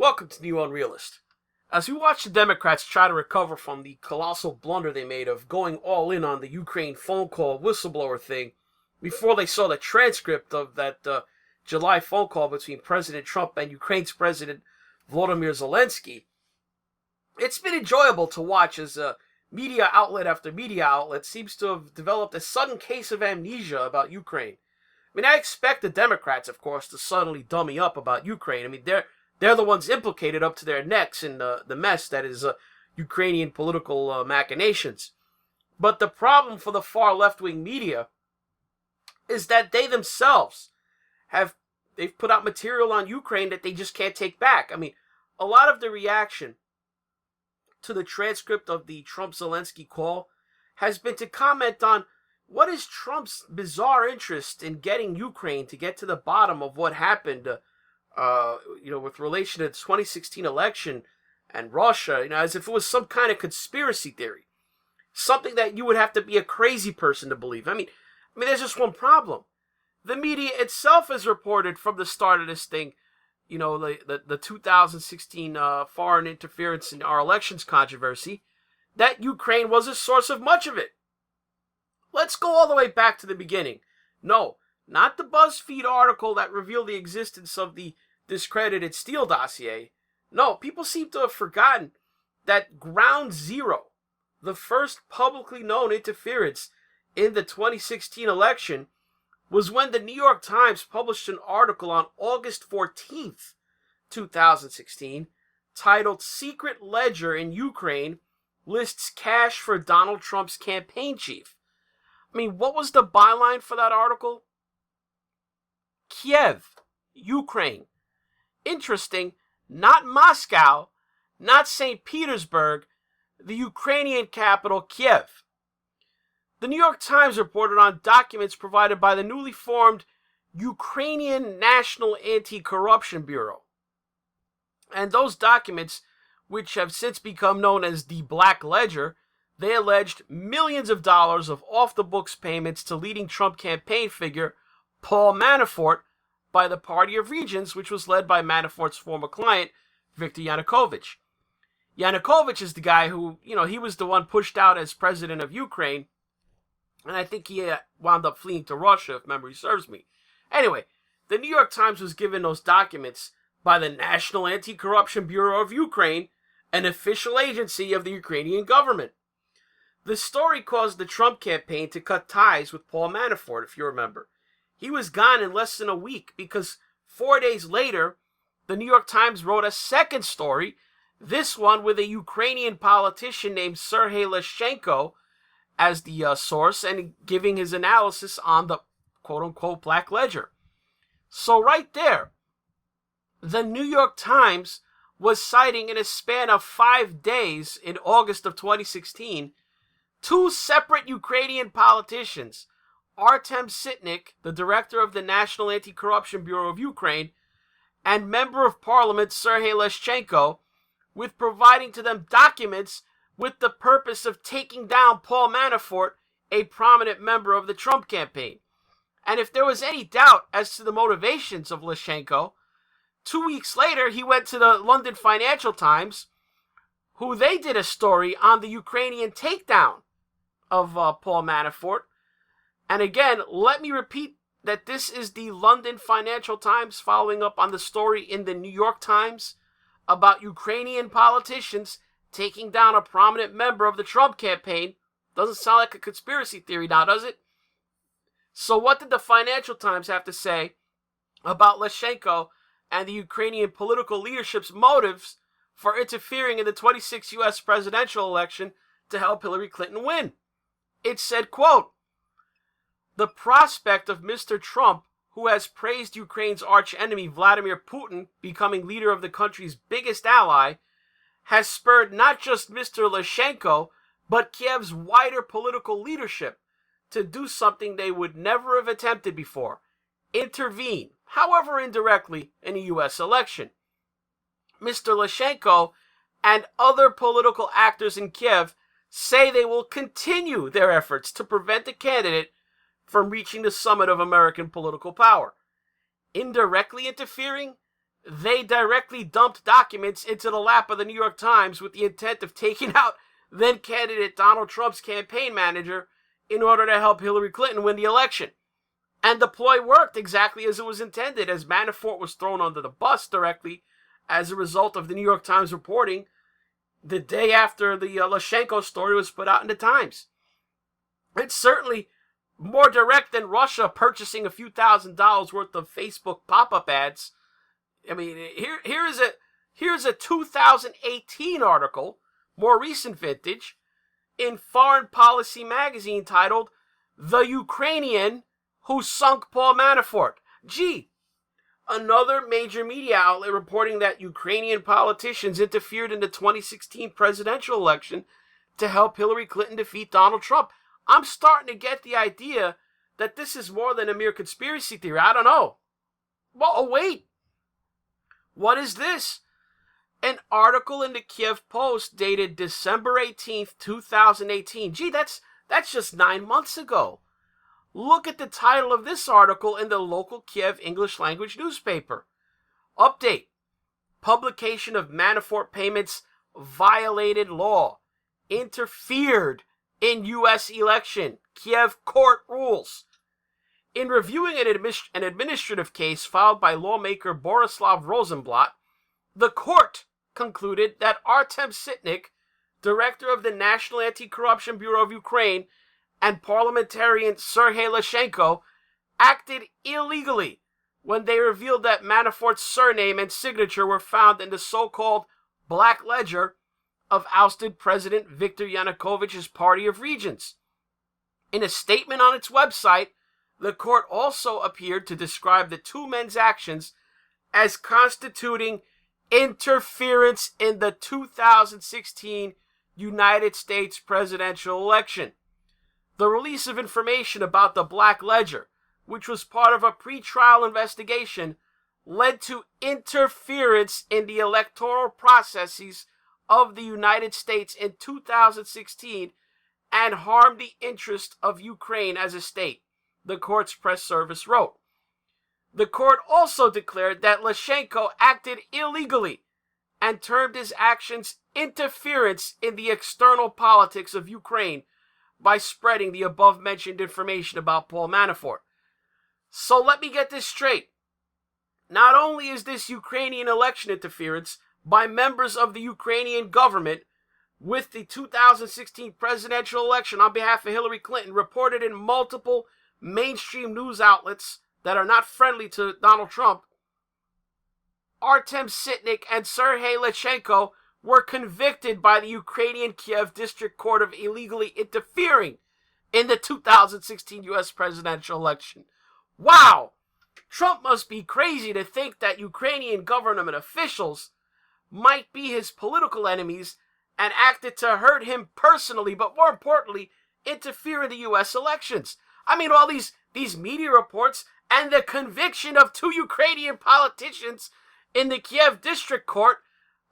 Welcome to New Unrealist. As we watch the Democrats try to recover from the colossal blunder they made of going all in on the Ukraine phone call whistleblower thing before they saw the transcript of that July phone call between President Trump and Ukraine's President Volodymyr Zelensky, it's been enjoyable to watch as media outlet after media outlet seems to have developed a sudden case of amnesia about Ukraine. I mean, I expect the Democrats, of course, to suddenly dummy up about Ukraine. I mean, they're the ones implicated up to their necks in the mess that is Ukrainian political machinations. But the problem for the far left-wing media is that they themselves they've put out material on Ukraine that they just can't take back. I mean, a lot of the reaction to the transcript of the Trump-Zelensky call has been to comment on what is Trump's bizarre interest in getting Ukraine to get to the bottom of what happened with relation to the 2016 election and Russia, as if it was some kind of conspiracy theory. Something that you would have to be a crazy person to believe. I mean, there's just one problem. The media itself has reported from the start of this thing, the 2016 foreign interference in our elections controversy, that Ukraine was a source of much of it. Let's go all the way back to the beginning. No, not the BuzzFeed article that revealed the existence of the discredited Steele dossier. No, people seem to have forgotten that Ground Zero, the first publicly known interference in the 2016 election, was when the New York Times published an article on August 14th, 2016, titled "Secret Ledger in Ukraine Lists Cash for Donald Trump's Campaign Chief." I mean, what was the byline for that article? Kiev, Ukraine. Interesting, not Moscow, not St. Petersburg, the Ukrainian capital, Kiev. The New York Times reported on documents provided by the newly formed Ukrainian National Anti-Corruption Bureau. And those documents, which have since become known as the Black Ledger, they alleged millions of dollars of off-the-books payments to leading Trump campaign figure Paul Manafort by the Party of Regions, which was led by Manafort's former client, Viktor Yanukovych. Yanukovych is the guy who, he was the one pushed out as president of Ukraine, and I think he wound up fleeing to Russia, if memory serves me. Anyway, the New York Times was given those documents by the National Anti-Corruption Bureau of Ukraine, an official agency of the Ukrainian government. The story caused the Trump campaign to cut ties with Paul Manafort, if you remember. He was gone in less than a week because 4 days later, the New York Times wrote a second story, this one with a Ukrainian politician named Sergei Leshchenko as the source and giving his analysis on the quote-unquote Black Ledger. So right there, the New York Times was citing in a span of 5 days in August of 2016 two separate Ukrainian politicians, Artem Sitnik, the director of the National Anti-Corruption Bureau of Ukraine, and Member of Parliament Sergei Leshchenko, with providing to them documents with the purpose of taking down Paul Manafort, a prominent member of the Trump campaign. And if there was any doubt as to the motivations of Leshchenko, 2 weeks later he went to the London Financial Times, who they did a story on the Ukrainian takedown of Paul Manafort. And again, let me repeat that this is the London Financial Times following up on the story in the New York Times about Ukrainian politicians taking down a prominent member of the Trump campaign. Doesn't sound like a conspiracy theory now, does it? So what did the Financial Times have to say about Leshchenko and the Ukrainian political leadership's motives for interfering in the 26th U.S. presidential election to help Hillary Clinton win? It said, quote, "The prospect of Mr. Trump, who has praised Ukraine's archenemy Vladimir Putin becoming leader of the country's biggest ally, has spurred not just Mr. Leshchenko, but Kiev's wider political leadership to do something they would never have attempted before: intervene, however indirectly, in a U.S. election. Mr. Leshchenko and other political actors in Kiev say they will continue their efforts to prevent the candidate from reaching the summit of American political power. Indirectly interfering? they directly dumped documents into the lap of the New York Times with the intent of taking out then candidate Donald Trump's campaign manager in order to help Hillary Clinton win the election. And the ploy worked exactly as it was intended, as Manafort was thrown under the bus directly as a result of the New York Times reporting the day after the Leshchenko story was put out in the Times. It's certainly more direct than Russia purchasing a few $1,000s worth of Facebook pop-up ads. I mean, here's a 2018 article, more recent vintage, in Foreign Policy magazine titled "The Ukrainian Who Sunk Paul Manafort." Gee, another major media outlet reporting that Ukrainian politicians interfered in the 2016 presidential election to help Hillary Clinton defeat Donald Trump. I'm starting to get the idea that this is more than a mere conspiracy theory. I don't know. Well, oh, wait. What is this? An article in the Kiev Post dated December 18th, 2018. Gee, that's just 9 months ago. Look at the title of this article in the local Kiev English language newspaper. Update. Publication of Manafort payments violated law. Interfered in U.S. election. Kiev court rules. In reviewing an administrative case filed by lawmaker Borislav Rosenblatt, the court concluded that Artem Sitnik, director of the National Anti-Corruption Bureau of Ukraine, and parliamentarian Sergei Leshchenko acted illegally when they revealed that Manafort's surname and signature were found in the so-called Black Ledger of ousted President Viktor Yanukovych's Party of Regions. In a statement on its website, the court also appeared to describe the two men's actions as constituting interference in the 2016 United States presidential election. The release of information about the Black Ledger, which was part of a pre-trial investigation, led to interference in the electoral processes of the United States in 2016 and harmed the interest of Ukraine as a state, the court's press service wrote. The court also declared that Leshchenko acted illegally and termed his actions interference in the external politics of Ukraine by spreading the above-mentioned information about Paul Manafort. So let me get this straight. Not only is this Ukrainian election interference by members of the Ukrainian government with the 2016 presidential election on behalf of Hillary Clinton reported in multiple mainstream news outlets that are not friendly to Donald Trump, Artem Sitnik and Sergei Leshchenko were convicted by the Ukrainian Kiev District Court of illegally interfering in the 2016 U.S. presidential election. Wow! Trump must be crazy to think that Ukrainian government officials might be his political enemies and acted to hurt him personally, but more importantly, interfere in the U.S. elections. I mean, all these media reports and the conviction of two Ukrainian politicians in the Kiev District Court,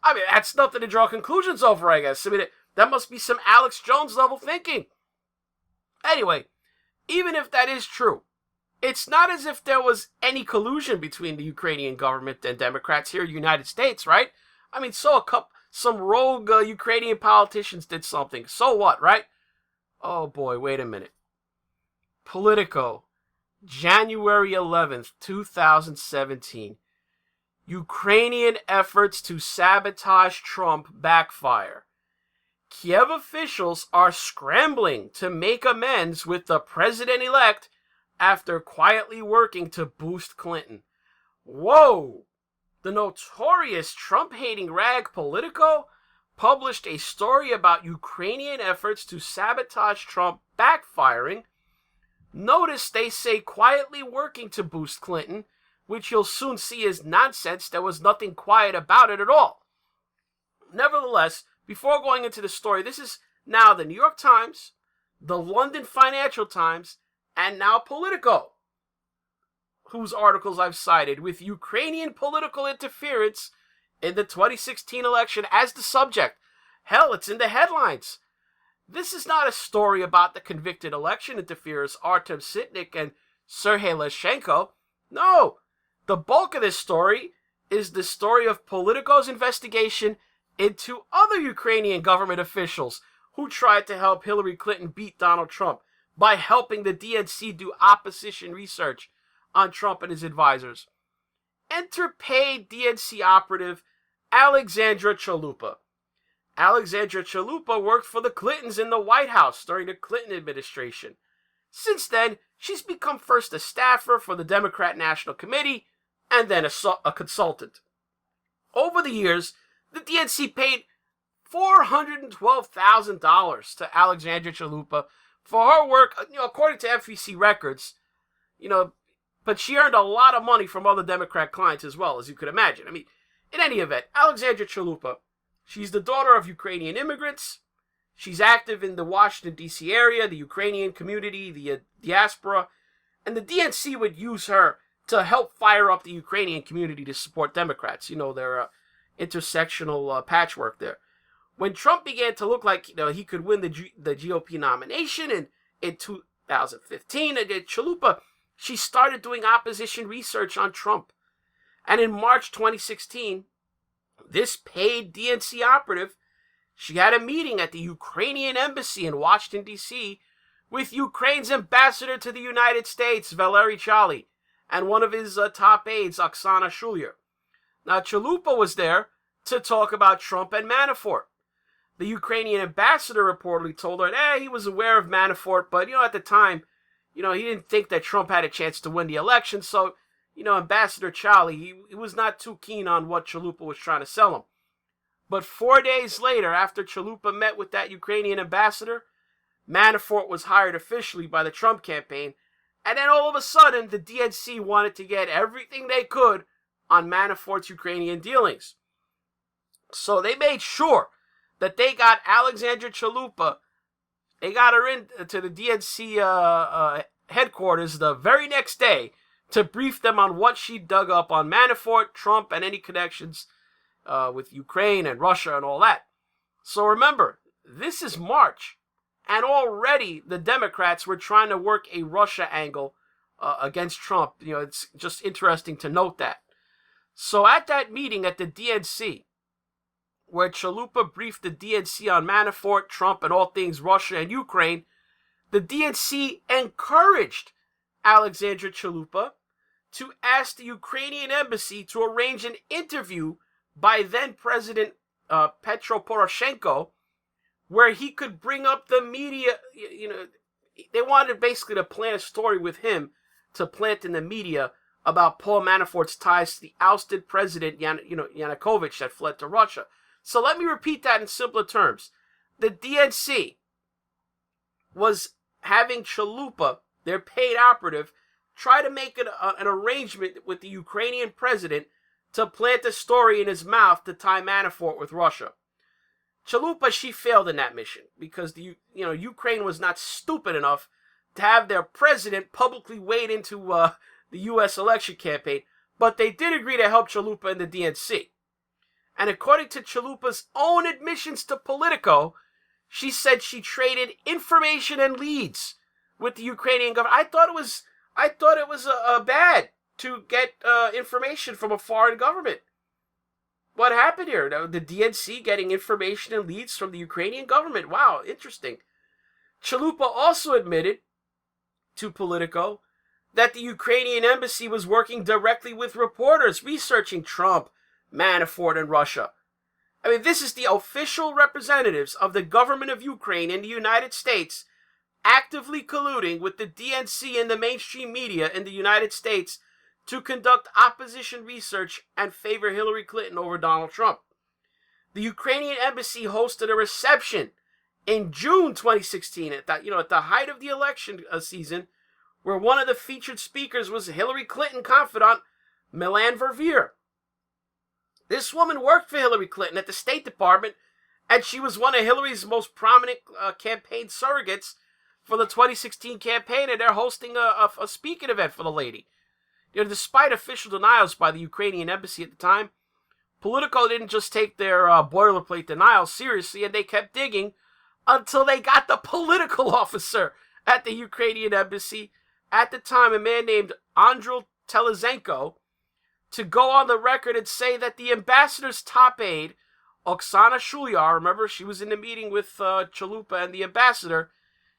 I mean, that's nothing to draw conclusions over, I guess. I mean, that must be some Alex Jones level thinking. Anyway, even if that is true, it's not as if there was any collusion between the Ukrainian government and Democrats here in the United States, right? I mean, some rogue Ukrainian politicians did something. So what, right? Oh boy, wait a minute. Politico, January 11th, 2017. Ukrainian efforts to sabotage Trump backfire. Kiev officials are scrambling to make amends with the president-elect after quietly working to boost Clinton. Whoa! The notorious Trump-hating rag Politico published a story about Ukrainian efforts to sabotage Trump backfiring. Notice they say quietly working to boost Clinton, which you'll soon see is nonsense. There was nothing quiet about it at all. Nevertheless, before going into the story, this is now the New York Times, the London Financial Times, and now Politico, whose articles I've cited, with Ukrainian political interference in the 2016 election as the subject. Hell, it's in the headlines. This is not a story about the convicted election interferers Artem Sitnik and Sergei Leshchenko. No, the bulk of this story is the story of Politico's investigation into other Ukrainian government officials who tried to help Hillary Clinton beat Donald Trump by helping the DNC do opposition research on Trump and his advisors. Enter paid DNC operative Alexandra Chalupa. Alexandra Chalupa worked for the Clintons in the White House during the Clinton administration. Since then, she's become first a staffer for the Democrat National Committee and then a consultant. Over the years, the DNC paid $412,000 to Alexandra Chalupa for her work, according to FEC records, but she earned a lot of money from other Democrat clients as well, as you could imagine. I mean, in any event, Alexandra Chalupa, she's the daughter of Ukrainian immigrants. She's active in the Washington, D.C. area, the Ukrainian community, the diaspora, and the DNC would use her to help fire up the Ukrainian community to support Democrats. Their intersectional patchwork there. When Trump began to look like he could win the GOP nomination in 2015, Chalupa, she started doing opposition research on Trump. And in March 2016, this paid DNC operative, she had a meeting at the Ukrainian embassy in Washington, D.C. with Ukraine's ambassador to the United States, Valery Chaly, and one of his top aides, Oksana Shulier. Now, Chalupa was there to talk about Trump and Manafort. The Ukrainian ambassador reportedly told her that he was aware of Manafort, but, at the time, he didn't think that Trump had a chance to win the election, so, Ambassador Chaly, he was not too keen on what Chalupa was trying to sell him. But 4 days later, after Chalupa met with that Ukrainian ambassador, Manafort was hired officially by the Trump campaign, and then all of a sudden, the DNC wanted to get everything they could on Manafort's Ukrainian dealings. So they made sure that they got Alexandra Chalupa, they got her into the DNC headquarters the very next day to brief them on what she dug up on Manafort, Trump, and any connections with Ukraine and Russia and all that. So remember, this is March, and already the Democrats were trying to work a Russia angle against Trump. It's just interesting to note that. So at that meeting at the DNC, where Chalupa briefed the DNC on Manafort, Trump, and all things Russia and Ukraine, the DNC encouraged Alexandra Chalupa to ask the Ukrainian embassy to arrange an interview by then-President Petro Poroshenko, where he could bring up the media. They wanted basically to plant a story with him to plant in the media about Paul Manafort's ties to the ousted president, Yanukovych, that fled to Russia. So let me repeat that in simpler terms. The DNC was having Chalupa, their paid operative, try to make an arrangement with the Ukrainian president to plant a story in his mouth to tie Manafort with Russia. Chalupa, she failed in that mission because Ukraine was not stupid enough to have their president publicly wade into the U.S. election campaign, but they did agree to help Chalupa and the DNC. And according to Chalupa's own admissions to Politico, she said she traded information and leads with the Ukrainian government. I thought it was bad to get information from a foreign government. What happened here? The DNC getting information and leads from the Ukrainian government. Wow, interesting. Chalupa also admitted to Politico that the Ukrainian embassy was working directly with reporters researching Trump, Manafort, and Russia. I mean, this is the official representatives of the government of Ukraine in the United States actively colluding with the DNC and the mainstream media in the United States to conduct opposition research and favor Hillary Clinton over Donald Trump. The Ukrainian embassy hosted a reception in June 2016 at the height of the election season, where one of the featured speakers was Hillary Clinton confidant Milan Verveer. This woman worked for Hillary Clinton at the State Department, and she was one of Hillary's most prominent campaign surrogates for the 2016 campaign, and they're hosting a speaking event for the lady. Despite official denials by the Ukrainian embassy at the time, Politico didn't just take their boilerplate denials seriously, and they kept digging until they got the political officer at the Ukrainian embassy at the time, a man named Andriy Telezenko, to go on the record and say that the ambassador's top aide, Oksana Shulyar, remember she was in the meeting with Chalupa and the ambassador,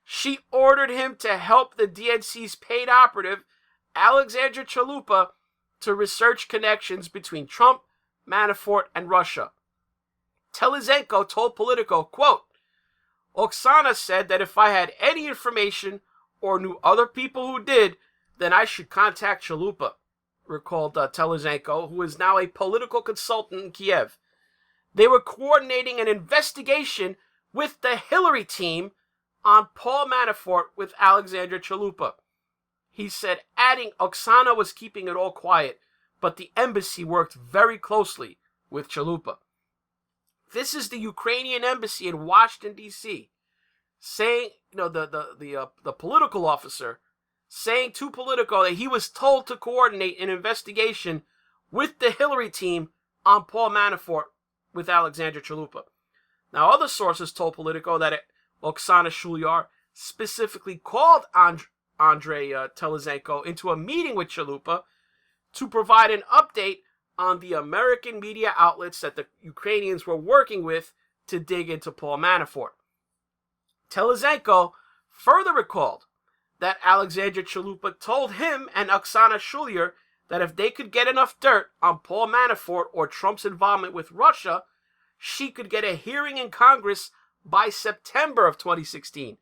she ordered him to help the DNC's paid operative, Alexandra Chalupa, to research connections between Trump, Manafort, and Russia. Telizhenko told Politico, quote, Oksana said that if I had any information or knew other people who did, then I should contact Chalupa, recalled Telizhenko, who is now a political consultant in Kiev. They were coordinating an investigation with the Hillary team on Paul Manafort with Alexandra Chalupa. He said, adding Oksana was keeping it all quiet, but the embassy worked very closely with Chalupa. This is the Ukrainian embassy in Washington, D.C., saying, the political officer saying to Politico that he was told to coordinate an investigation with the Hillary team on Paul Manafort with Alexandra Chalupa. Now, other sources told Politico that Oksana Shulyar specifically called Andrei Telizhenko into a meeting with Chalupa to provide an update on the American media outlets that the Ukrainians were working with to dig into Paul Manafort. Telizhenko further recalled that Alexandra Chalupa told him and Oksana Shulyar that if they could get enough dirt on Paul Manafort or Trump's involvement with Russia, she could get a hearing in Congress by September of 2016.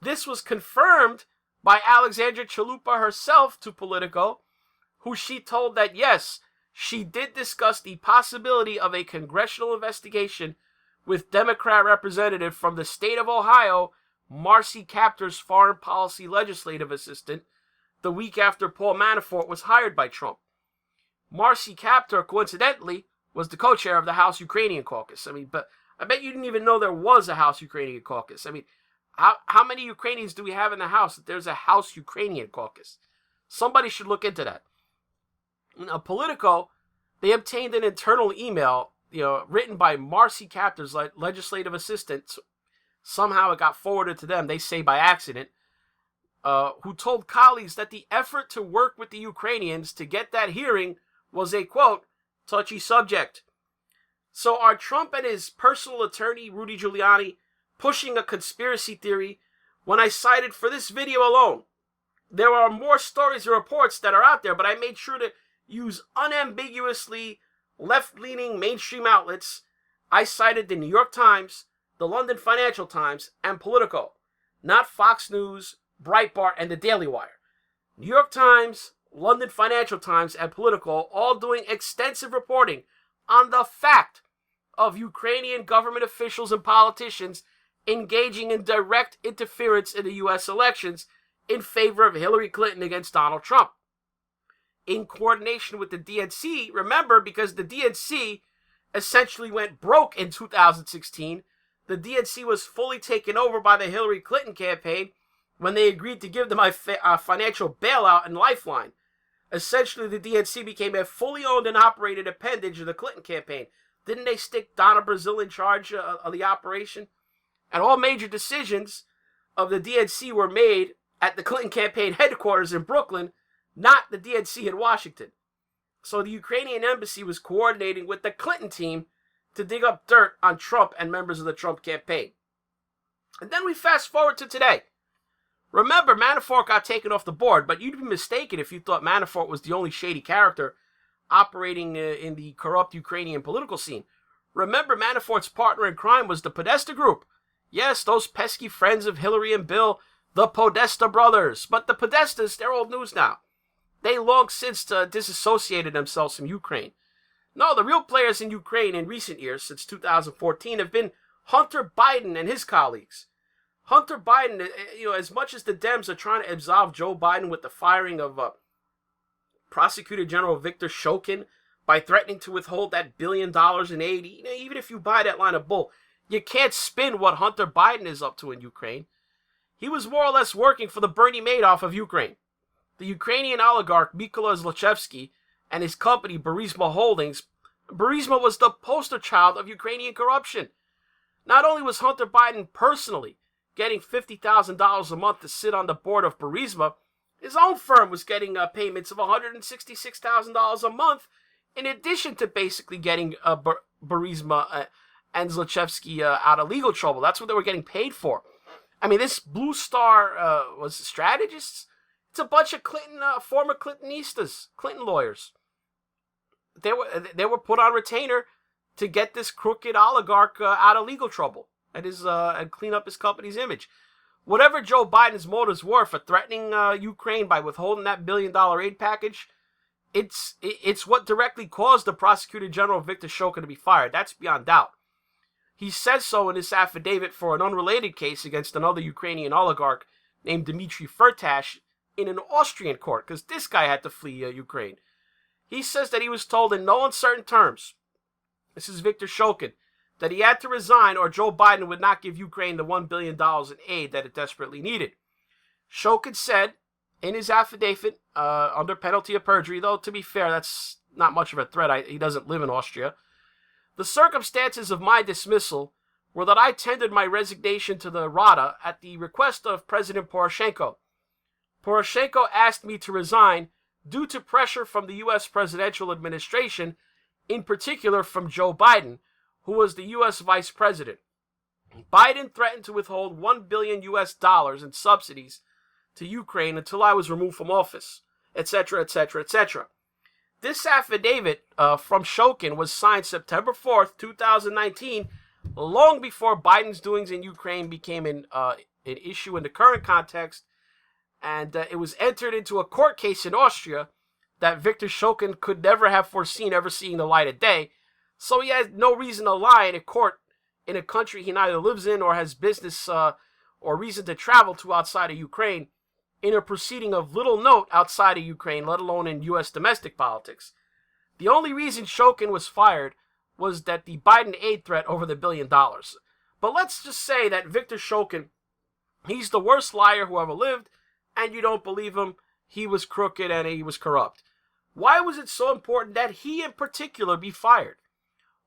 This was confirmed by Alexandra Chalupa herself to Politico, who she told that yes, she did discuss the possibility of a congressional investigation with Democrat representative from the state of Ohio, Marcy Kaptur's foreign policy legislative assistant, the week after Paul Manafort was hired by Trump. Marcy Kaptur, coincidentally, was the co-chair of the House Ukrainian Caucus. But I bet you didn't even know there was a House Ukrainian Caucus. How many Ukrainians do we have in the House that there's a House Ukrainian Caucus? Somebody should look into that. Now, Politico, they obtained an internal email, written by Marcy Kaptur's legislative assistant. Somehow it got forwarded to them, they say by accident, who told colleagues that the effort to work with the Ukrainians to get that hearing was a, quote, touchy subject. So are Trump and his personal attorney, Rudy Giuliani, pushing a conspiracy theory when I cited for this video alone? There are more stories and reports that are out there, but I made sure to use unambiguously left-leaning mainstream outlets. I cited the New York Times, the London Financial Times, and Politico, not Fox News, Breitbart, and the Daily Wire. New York Times, London Financial Times, and Politico all doing extensive reporting on the fact of Ukrainian government officials and politicians engaging in direct interference in the U.S. elections in favor of Hillary Clinton against Donald Trump. In coordination with the DNC, remember, because the DNC essentially went broke in 2016, the DNC was fully taken over by the Hillary Clinton campaign when they agreed to give them a financial bailout and lifeline. Essentially, the DNC became a fully owned and operated appendage of the Clinton campaign. Didn't they stick Donna Brazile in charge of the operation? And all major decisions of the DNC were made at the Clinton campaign headquarters in Brooklyn, not the DNC in Washington. So the Ukrainian embassy was coordinating with the Clinton team to dig up dirt on Trump and members of the Trump campaign. And then we fast forward to today. Remember, Manafort got taken off the board, but you'd be mistaken if you thought Manafort was the only shady character operating in the corrupt Ukrainian political scene. Remember, Manafort's partner in crime was the Podesta Group. Yes, those pesky friends of Hillary and Bill, the Podesta brothers. But the Podestas, they're old news now. They long since disassociated themselves from Ukraine. No, the real players in Ukraine in recent years, since 2014, have been Hunter Biden and his colleagues. Hunter Biden, as much as the Dems are trying to absolve Joe Biden with the firing of Prosecutor General Victor Shokin by threatening to withhold that $1 billion in aid, even if you buy that line of bull, you can't spin what Hunter Biden is up to in Ukraine. He was more or less working for the Bernie Madoff of Ukraine. The Ukrainian oligarch Mykola Zlochevsky and his company Burisma Holdings. Burisma was the poster child of Ukrainian corruption. Not only was Hunter Biden personally getting $50,000 a month to sit on the board of Burisma His own firm was getting payments of $166,000 a month, in addition to basically getting Burisma and Zlochevsky out of legal trouble. That's what they were getting paid for. I mean, this Blue Star was strategists. It's a bunch of former Clintonistas, Clinton lawyers. They were put on retainer to get this crooked oligarch out of legal trouble and clean up his company's image. Whatever Joe Biden's motives were for threatening Ukraine by withholding that $1 billion aid package, it's what directly caused the Prosecutor General Viktor Shokin to be fired. That's beyond doubt. He says so in this affidavit for an unrelated case against another Ukrainian oligarch named Dmitry Firtash in an Austrian court, because this guy had to flee Ukraine. He says that he was told in no uncertain terms, this is Viktor Shokin, that he had to resign or Joe Biden would not give Ukraine the $1 billion in aid that it desperately needed. Shokin said in his affidavit, under penalty of perjury, though to be fair, that's not much of a threat. He doesn't live in Austria. The circumstances of my dismissal were that I tendered my resignation to the Rada at the request of President Poroshenko. Poroshenko asked me to resign due to pressure from the U.S. presidential administration, in particular from Joe Biden, who was the U.S. vice president. Biden threatened to withhold $1 billion in subsidies to Ukraine until I was removed from office, etc., etc., etc. This affidavit from Shokin was signed September 4th, 2019, long before Biden's doings in Ukraine became an issue in the current context, and it was entered into a court case in Austria that Viktor Shokin could never have foreseen ever seeing the light of day, so he had no reason to lie in a court in a country he neither lives in or has business or reason to travel to outside of Ukraine, in a proceeding of little note outside of Ukraine, let alone in U.S. domestic politics. The only reason Shokin was fired was that the Biden aid threat over the $1 billion. But let's just say that Viktor Shokin, he's the worst liar who ever lived, and you don't believe him. He was crooked and he was corrupt. Why was it so important that he in particular be fired?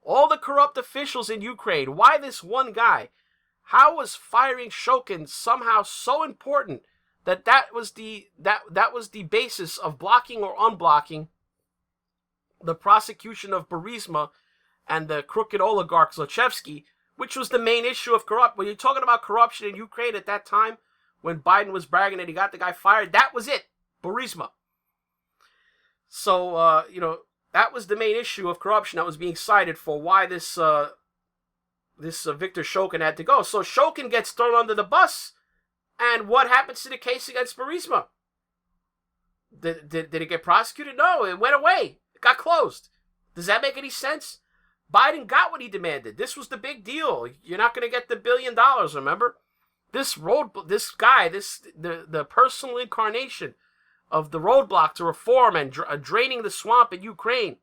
All the corrupt officials in Ukraine, why this one guy? How was firing Shokin somehow so important that was the basis of blocking or unblocking the prosecution of Burisma and the crooked oligarch Zlochevsky, which was the main issue of corrupt. When you're talking about corruption in Ukraine at that time, when Biden was bragging that he got the guy fired, that was it, Burisma. So, that was the main issue of corruption that was being cited for why this Viktor Shokin had to go. So Shokin gets thrown under the bus. And what happens to the case against Burisma? Did it get prosecuted? No, it went away. It got closed. Does that make any sense? Biden got what he demanded. This was the big deal. You're not going to get the $1 billion, remember? The personal incarnation of the roadblock to reform and draining the swamp in Ukraine.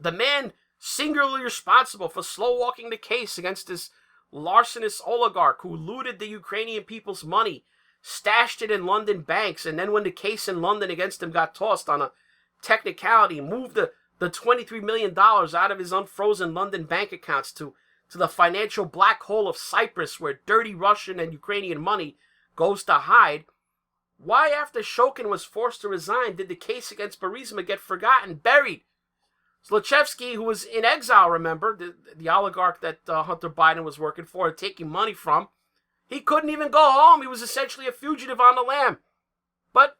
The man singularly responsible for slow-walking the case against this larcenous oligarch who looted the Ukrainian people's money, stashed it in London banks, and then when the case in London against him got tossed on a technicality, moved the $23 million out of his unfrozen London bank accounts to the financial black hole of Cyprus where dirty Russian and Ukrainian money goes to hide. Why, after Shokin was forced to resign, did the case against Burisma get forgotten, buried? Zlochevsky, who was in exile, remember, the oligarch that Hunter Biden was working for and taking money from, he couldn't even go home. He was essentially a fugitive on the lam. But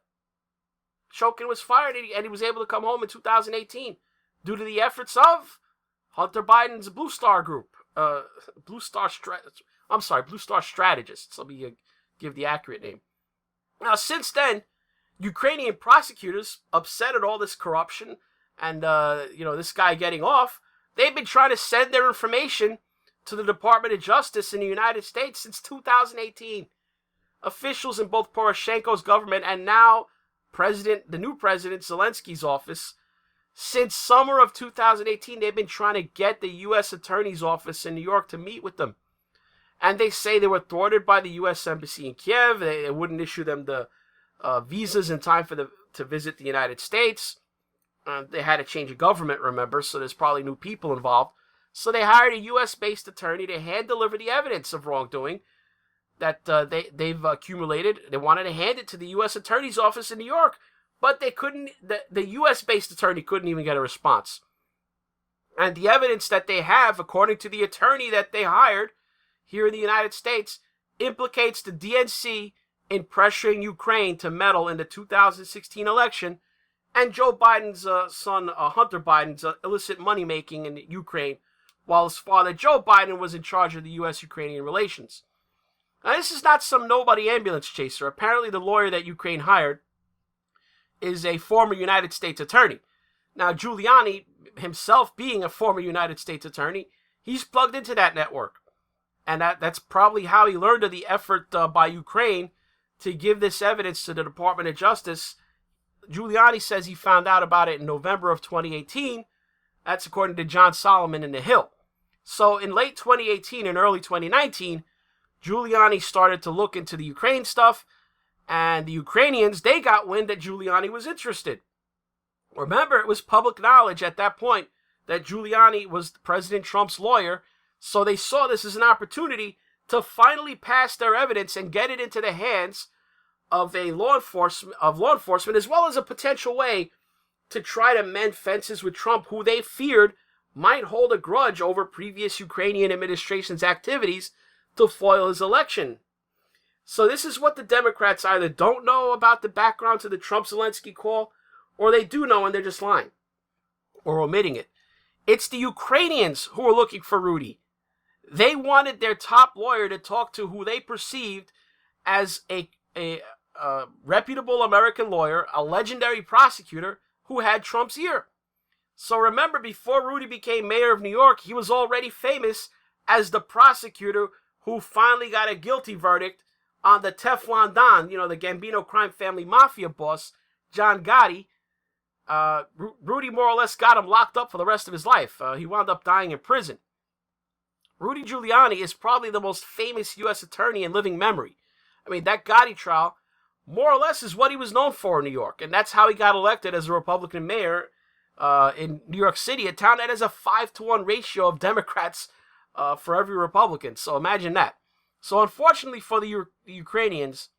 Shokin was fired and he was able to come home in 2018 due to the efforts of Hunter Biden's Blue Star Group. Blue Star Strategists. Let me give the accurate name. Now, since then, Ukrainian prosecutors, upset at all this corruption and, this guy getting off, they've been trying to send their information to the Department of Justice in the United States since 2018. Officials in both Poroshenko's government and now the new president Zelensky's office, since summer of 2018, they've been trying to get the U.S. Attorney's Office in New York to meet with them. And they say they were thwarted by the U.S. Embassy in Kiev. They wouldn't issue them the visas in time to visit the United States. They had a change of government, remember, so there's probably new people involved. So they hired a U.S.-based attorney to hand-deliver the evidence of wrongdoing that they've accumulated. They wanted to hand it to the U.S. Attorney's Office in New York, but they couldn't. The U.S.-based attorney couldn't even get a response. And the evidence that they have, according to the attorney that they hired here in the United States, implicates the DNC in pressuring Ukraine to meddle in the 2016 election and Joe Biden's son, Hunter Biden's illicit money-making in Ukraine, while his father, Joe Biden, was in charge of the U.S.-Ukrainian relations. Now, this is not some nobody ambulance chaser. Apparently, the lawyer that Ukraine hired is a former United States attorney. Now, Giuliani, himself being a former United States attorney, he's plugged into that network. And that's probably how he learned of the effort by Ukraine to give this evidence to the Department of Justice. Giuliani says he found out about it in November of 2018. That's according to John Solomon in The Hill. So in late 2018 and early 2019, Giuliani started to look into the Ukraine stuff, and the Ukrainians, they got wind that Giuliani was interested. Remember, it was public knowledge at that point that Giuliani was President Trump's lawyer, so they saw this as an opportunity to finally pass their evidence and get it into the hands of law enforcement, as well as a potential way to try to mend fences with Trump, who they feared might hold a grudge over previous Ukrainian administration's activities to foil his election. So this is what the Democrats either don't know about the background to the Trump-Zelensky call, or they do know and they're just lying or omitting it. It's the Ukrainians who are looking for Rudy. They wanted their top lawyer to talk to who they perceived as a reputable American lawyer, a legendary prosecutor who had Trump's ear. So remember, before Rudy became mayor of New York, he was already famous as the prosecutor who finally got a guilty verdict on the Teflon Don, the Gambino crime family mafia boss, John Gotti. Rudy more or less got him locked up for the rest of his life. He wound up dying in prison. Rudy Giuliani is probably the most famous U.S. attorney in living memory. I mean, that Gotti trial, more or less, is what he was known for in New York. And that's how he got elected as a Republican mayor in New York City, a town that has a 5-to-1 ratio of Democrats for every Republican. So imagine that. So unfortunately for the Ukrainians,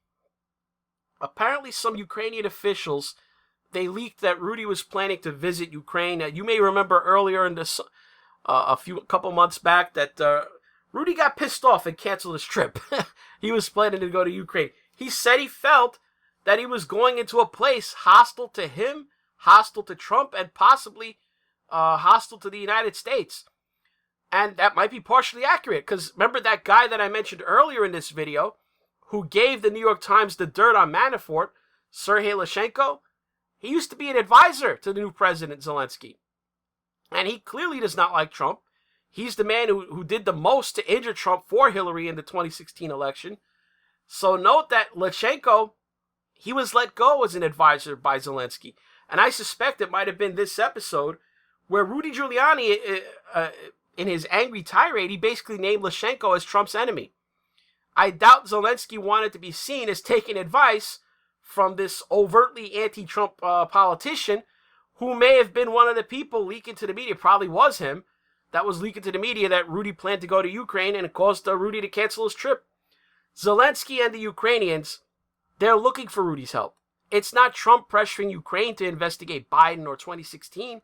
apparently some Ukrainian officials, they leaked that Rudy was planning to visit Ukraine. You may remember earlier in this, a couple months back, that Rudy got pissed off and canceled his trip. He was planning to go to Ukraine. He said he felt that he was going into a place hostile to him, hostile to Trump, and possibly hostile to the United States. And that might be partially accurate, because remember that guy that I mentioned earlier in this video, who gave the New York Times the dirt on Manafort, Sergei Leshchenko? He used to be an advisor to the new President Zelensky. And he clearly does not like Trump. He's the man who did the most to injure Trump for Hillary in the 2016 election. So note that Leshchenko, he was let go as an advisor by Zelensky. And I suspect it might have been this episode where Rudy Giuliani, in his angry tirade, he basically named Leshchenko as Trump's enemy. I doubt Zelensky wanted to be seen as taking advice from this overtly anti-Trump politician who may have been one of the people leaking to the media, probably was him, that was leaking to the media that Rudy planned to go to Ukraine, and it caused Rudy to cancel his trip. Zelensky and the Ukrainians, they're looking for Rudy's help. It's not Trump pressuring Ukraine to investigate Biden or 2016.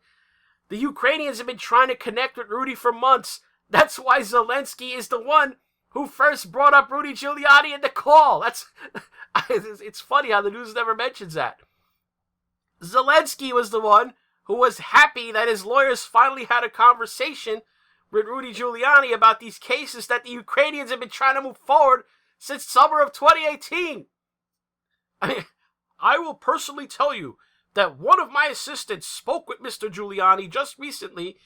The Ukrainians have been trying to connect with Rudy for months. That's why Zelensky is the one who first brought up Rudy Giuliani in the call. It's funny how the news never mentions that. Zelensky was the one who was happy that his lawyers finally had a conversation with Rudy Giuliani about these cases that the Ukrainians have been trying to move forward since summer of 2018. I mean, I will personally tell you that one of my assistants spoke with Mr. Giuliani just recently,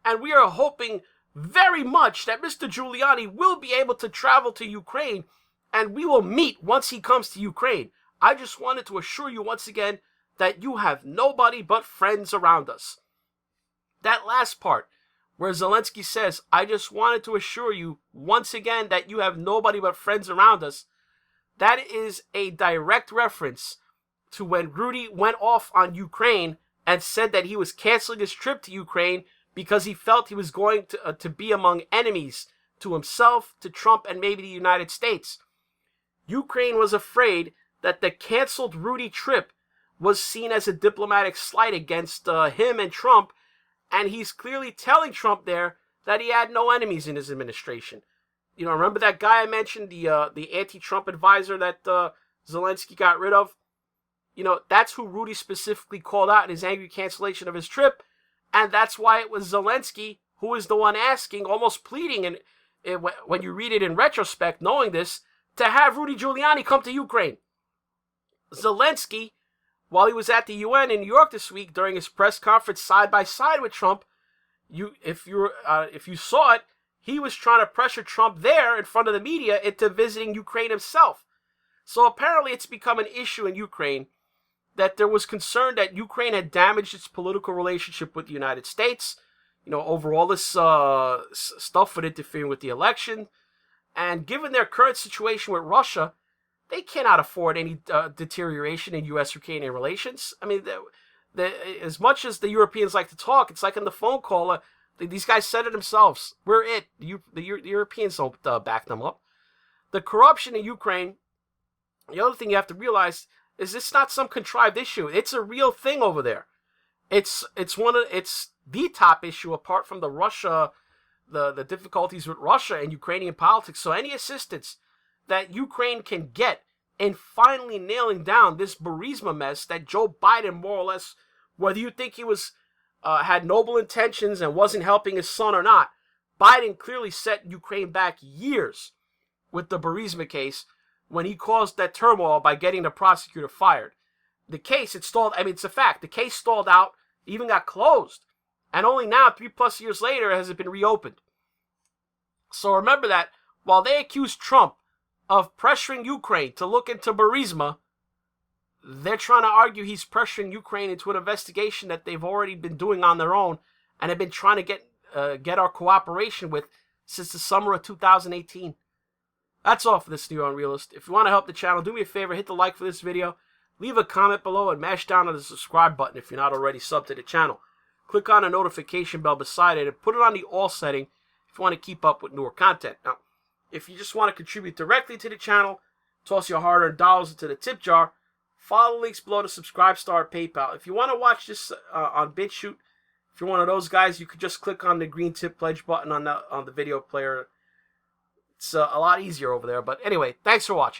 and we are hoping very much that Mr. Giuliani will be able to travel to Ukraine, and we will meet once he comes to Ukraine. I just wanted to assure you once again that you have nobody but friends around us. That last part, where Zelensky says, I just wanted to assure you once again that you have nobody but friends around us, that is a direct reference to when Rudy went off on Ukraine and said that he was canceling his trip to Ukraine because he felt he was going to be among enemies to himself, to Trump, and maybe the United States. Ukraine was afraid that the canceled Rudy trip was seen as a diplomatic slight against him and Trump, and he's clearly telling Trump there that he had no enemies in his administration. You know, remember that guy I mentioned, the anti-Trump advisor that Zelensky got rid of? You know, that's who Rudy specifically called out in his angry cancellation of his trip, and that's why it was Zelensky who was the one asking, almost pleading, and when you read it in retrospect, knowing this, to have Rudy Giuliani come to Ukraine. Zelensky, while he was at the UN in New York this week during his press conference side by side with Trump, if you saw it, he was trying to pressure Trump there in front of the media into visiting Ukraine himself. So apparently it's become an issue in Ukraine that there was concern that Ukraine had damaged its political relationship with the United States, you know, over all this stuff with interfering with the election. And given their current situation with Russia, they cannot afford any deterioration in U.S.-Ukrainian relations. I mean, as much as the Europeans like to talk, it's like in the phone call, these guys said it themselves. We're it. The Europeans don't back them up. The corruption in Ukraine, the other thing you have to realize is it's not some contrived issue. It's a real thing over there. It's the top issue apart from the difficulties with Russia and Ukrainian politics. So any assistance that Ukraine can get in finally nailing down this Burisma mess that Joe Biden, more or less, whether you think he was had noble intentions and wasn't helping his son or not, Biden clearly set Ukraine back years with the Burisma case when he caused that turmoil by getting the prosecutor fired. The case, it stalled. I mean, it's a fact. The case stalled out, even got closed. And only now, 3+ years later, has it been reopened. So remember that while they accuse Trump of pressuring Ukraine to look into Burisma, they're trying to argue he's pressuring Ukraine into an investigation that they've already been doing on their own and have been trying to get our cooperation with since the summer of 2018. That's all for this New Unrealist. If you want to help the channel, do me a favor, hit the like for this video, leave a comment below, and mash down on the subscribe button if you're not already subbed to the channel. Click on the notification bell beside it and put it on the all setting if you want to keep up with newer content. Now, if you just want to contribute directly to the channel, toss your hard-earned dollars into the tip jar, follow the links below to Subscribe Star or PayPal. If you want to watch this on BitChute, if you're one of those guys, you could just click on the green tip pledge button on the video player. It's a lot easier over there. But anyway, thanks for watching.